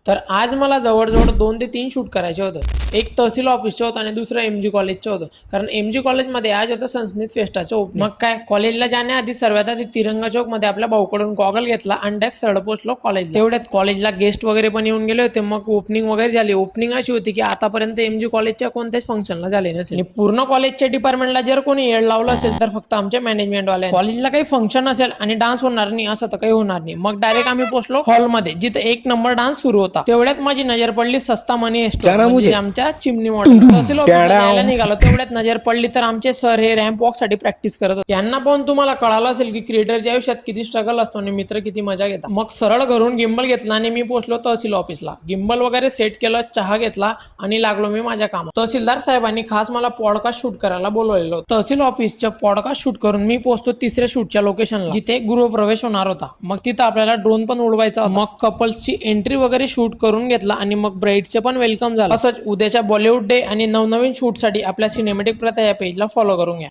तर आज मला जवळजवळ 2 ते 3 शूट करायचे होते. एक तहसील ऑफिसचं होतं आणि दुसरं एमजी कॉलेजचं होतं. कारण एमजी कॉलेजमध्ये आज होतं संस्मित फेस्टाचं ओपनिंग. मग काय कॉलेजला जाण्याआधी सर्वात आधी तिरंगा चौक मध्ये आपल्या भाऊकडून गॉगल घेतला आणि डायरेक्ट सरळ पोहोचलो कॉलेजला. तेवढ्यात कॉलेजला गेस्ट वगैरे पण येऊन गेले होते. मग ओपनिंग वगैरे झाली. ओपनिंग अशी होती की आतापर्यंत एमजी कॉलेजच्या कोणत्याच फंक्शनला झाले नसेल आणि पूर्ण कॉलेजच्या डिपार्टमेंटला जर कोणी येड लावलं असेल तर फक्त आमच्या मॅनेजमेंट वाले. कॉलेजला काही फंक्शन असेल आणि डान्स होणार नाही असं तर काही होणार नाही. मग डायरेक्ट आम्ही पोहोचलो हॉलमध्ये जिथे 1 नंबर डान्स सुरू होता. तेवढ्यात माझी नजर पडली सस्ता मनी म्हणजे आमच्या चिमणी मॉडेल तहसील ऑफिसला यायला निघालो. तेवढ्यात नजर पडली तर आमचे सर हे रॅम्प वॉक साठी प्रॅक्टिस करत होते. यांना पण तुम्हाला कळालं असेल की क्रिएटरच्या आयुष्यात किती स्ट्रगल असतो आणि मित्र किती मजा घेतात. मग सरळ घरून गिम्बल घेतला आणि मी पोहोचलो तहसील ऑफिसला. गिम्बल वगैरे सेट केलं, चहा घेतला आणि लागलो मी माझ्या कामात. तहसीलदार साहेबांनी खास मला पॉडकास्ट शूट करायला बोलवलेलं होतं. तहसील ऑफिसचं पॉडकास्ट शूट करून मी पोहोचतो तिसऱ्या शूटच्या लोकेशनला जिथे गृहप्रवेश होणार होता. मग तिथं आपल्याला ड्रोन पण उडवायचा होता. मग कपल्सची एंट्री वगैरे शूट करून घेतला आणि मग ब्राईडचे पण वेलकम झालं. असंच उद्याच्या बॉलिवूड डे आणि नवनवीन शूट साठी आपल्या सिनेमॅटिक प्रथा या पेजला फॉलो करून घ्या.